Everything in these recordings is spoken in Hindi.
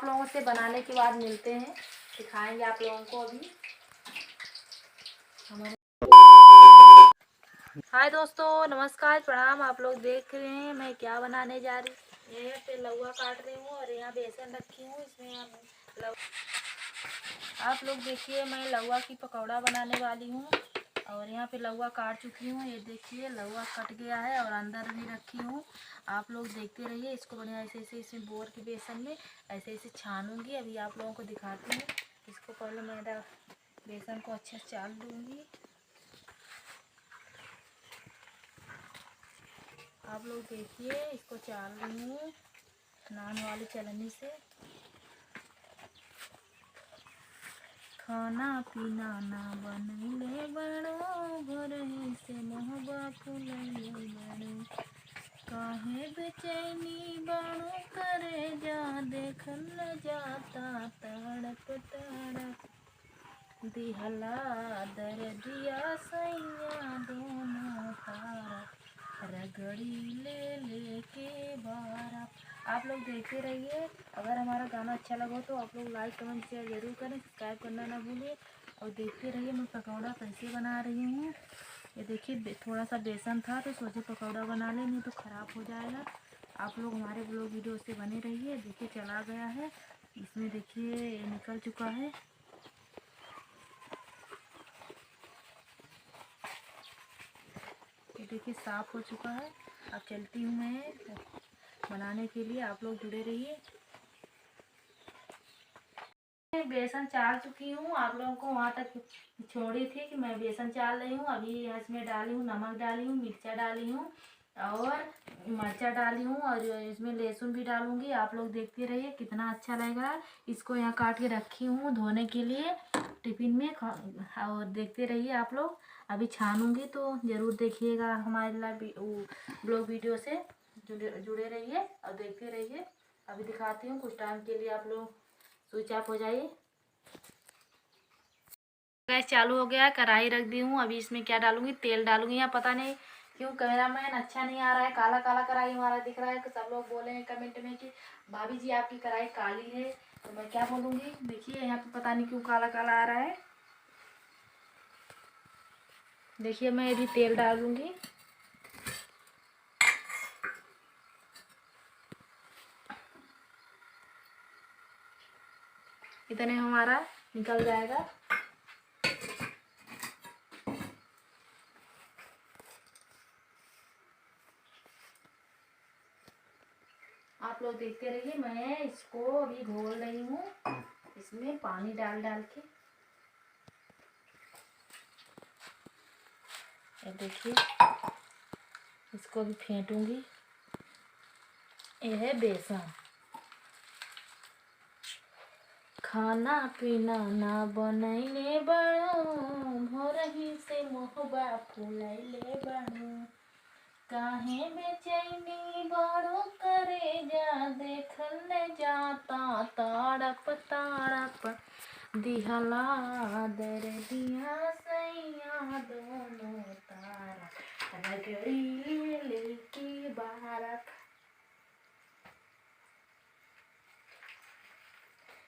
आप लोगों से बनाने के बाद मिलते हैं, दिखाएंगे आप लोगों को अभी हमारे। हाय दोस्तों, नमस्कार, प्रणाम। आप लोग देख रहे हैं मैं क्या बनाने जा रही हूँ। यहाँ पे लौवा काट रही हूँ और यहाँ बेसन रखी हूँ। इसमें आप लोग देखिए, मैं लौवा की पकौड़ा बनाने वाली हूँ और यहाँ पे लौवा काट चुकी हूँ। ये देखिए लौवा कट गया है और अंदर भी रखी हूँ। आप लोग देखते रहिए। इसको बढ़िया ऐसे ऐसे इसमें बोर के बेसन में ऐसे ऐसे छानूंगी। अभी आप लोगों को दिखाती हूँ। इसको पहले मैदा बेसन को अच्छे से चाल लूँगी। आप लोग देखिए, इसको चाल रही हूँ नान वाली चलनी से। खाना पीना ना बनैले बड़ो, भोरही से मोहबा फुलैले बड़ो। काहे बेचैनी बाणो करे जा, देखल जाता तड़प तड़प। दिहला दर्दिया सैया दोनों तरफ, रगड़ी ले लेके बारा। आप लोग देखते रहिए। अगर हमारा गाना अच्छा लगा तो आप लोग लाइक कमेंट शेयर जरूर करें, सब्सक्राइब करना ना भूलिए। और देखते रहिए मैं पकौड़ा कैसे बना रही हूँ। ये देखिए, थोड़ा सा बेसन था तो सोचे पकौड़ा बना लें, नहीं तो ख़राब हो जाएगा। आप लोग हमारे ब्लॉग वीडियो से बने रहिए। देखिए चला गया है, इसमें देखिए निकल चुका है। ये देखिए साफ़ हो चुका है। अब चलती हूँ मैं बनाने के लिए। आप लोग जुड़े रहिए। बेसन चाल चुकी हूँ। आप लोगों को वहाँ तक छोड़ी थी कि मैं बेसन चाल रही हूँ। अभी इसमें डाली हूँ नमक, डाली हूँ मिर्चा, डाली हूँ और मिर्चा डाली हूँ और इसमें लहसुन भी डालूंगी। आप लोग देखते रहिए कितना अच्छा लगेगा। इसको यहाँ काट के रखी हूँ धोने के लिए टिफिन में। और देखते रहिए आप लोग। अभी छानूंगी तो ज़रूर देखिएगा हमारे ब्लॉग वीडियो से जुड़े रहिए और देखते रहिए। अभी दिखाती हूँ। कुछ टाइम के लिए आप लोग स्विच ऑफ हो जाइए। गैस चालू हो गया है, कढ़ाई रख दी हूँ। अभी इसमें क्या डालूंगी, तेल डालूंगी। यहाँ पता नहीं क्यों कैमरामैन अच्छा नहीं आ रहा है, काला काला कढ़ाई हमारा दिख रहा है। तो सब लोग बोले हैं कमेंट में कि भाभी जी आपकी कढ़ाई काली है। तो मैं क्या बोलूँगी। देखिए यहाँ पे पता नहीं क्यों काला काला आ रहा है। देखिए मैं अभी तेल डालूंगी। इतने हमारा निकल जाएगा। आप लोग देखते रहिए। मैं इसको अभी घोल रही हूँ इसमें पानी डाल डाल के। ये देखिए इसको भी फेंटूंगी। ये है बेसन। खाना पीना ना बनैले बड़ो, भोरही से मोहबा फुलैले बड़ो। काहे बेचैनी बड़ो करे जा, देखल जाता तड़प तड़प। दिहला दर्दिया सैया दोनों तारा, रगड़ी लेके बारक।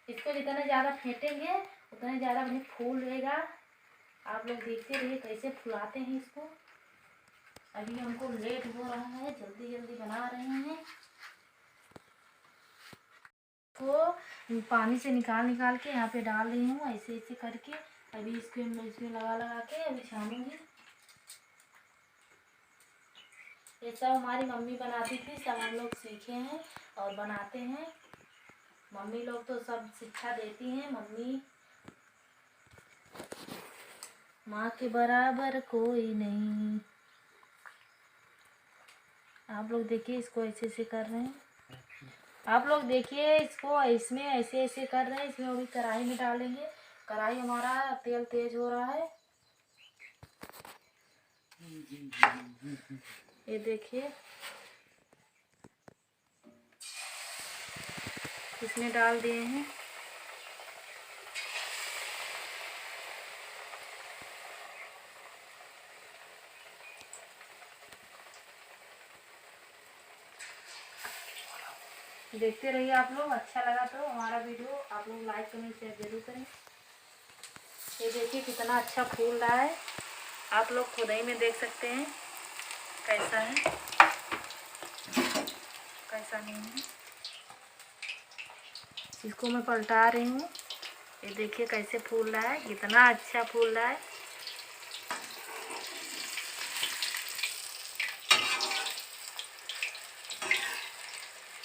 इसको जितना ज़्यादा फेंटेंगे उतना ज़्यादा बढ़िया फूल रहेगा। आप लोग देखते रहिए कैसे फुलाते हैं इसको। अभी हमको लेट हो रहा है, जल्दी जल्दी बना रहे हैं। तो पानी से निकाल निकाल के यहाँ पे डाल रही हूँ ऐसे ऐसे करके। अभी इसमें लगा लगा के अभी छानूंगी। ये सब हमारी मम्मी बनाती थी, सब हम लोग सीखे हैं और बनाते हैं। मम्मी लोग तो सब शिक्षा देती हैं। मम्मी माँ के बराबर कोई नहीं। आप लोग देखिए इसको ऐसे ऐसे कर रहे हैं। आप लोग देखिए इसको इसमें ऐसे ऐसे कर रहे हैं। इसमें अभी कढ़ाई में डालेंगे। कढ़ाई हमारा तेल तेज हो रहा है। ये देखिए इसमें डाल दिए हैं। देखते रहिए आप लोग। अच्छा लगा तो हमारा वीडियो आप लोग लाइक कमेंट शेयर जरूर करें। ये देखिए कितना अच्छा फूल रहा है, आप लोग खुद ही में देख सकते हैं कैसा है कैसा नहीं है। इसको मैं पलटा रही हूँ। ये देखिए कैसे फूल रहा है, कितना अच्छा फूल रहा है।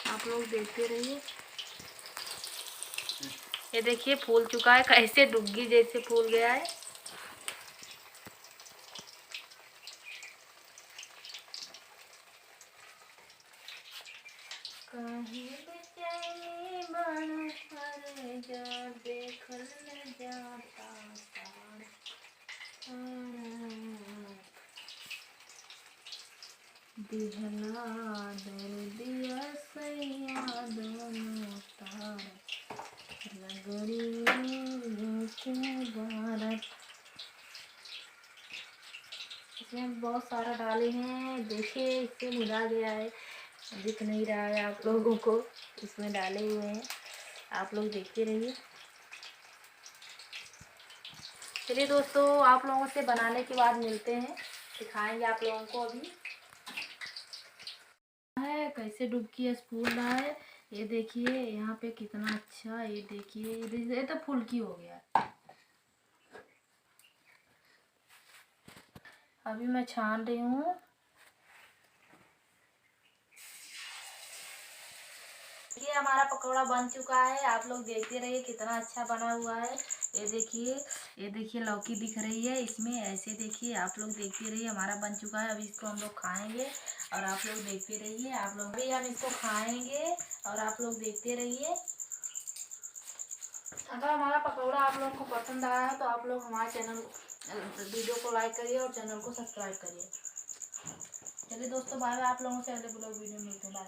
आप लोग देखते रहिए। ये देखिए फूल चुका है, कैसे डुग्गी जैसे फूल गया है। काहे बेचैनी बन पर जा देखल न जाता तार। दिहला दर्दिया सैया दोनों तार लगड़ी के भारत। इसमें बहुत सारा डाले हैं, देखिए इससे मिला गया है, दिख नहीं रहा है आप लोगों को, इसमें डाले हुए हैं। आप लोग देखते रहिए। चलिए दोस्तों, आप लोगों से बनाने के बाद मिलते हैं, दिखाएंगे आप लोगों को अभी है कैसे डुबकी फूल रहा है। ये देखिए यहाँ पे कितना अच्छा, ये देखिए ये तो फुल्की हो गया। अभी मैं छान रही हूँ। ये हमारा पकौड़ा बन चुका है, आप लोग देखते रहिए कितना अच्छा बना हुआ है। ये देखिए लौकी दिख रही है इसमें, ऐसे देखिए आप लोग देखते रहिए। हमारा बन चुका है, अभी इसको हम लोग खाएंगे और आप लोग देखते रहिए। आप लोग भी हम इसको खाएंगे और आप लोग देखते रहिए। अगर हमारा पकौड़ा आप लोग को पसंद आया है तो आप लोग हमारे चैनल वीडियो को लाइक करिए और चैनल को सब्सक्राइब करिए। चलिए दोस्तों, बाय बाय। आप लोगों से अगले ब्लॉग वीडियो मिलते हैं। बाय।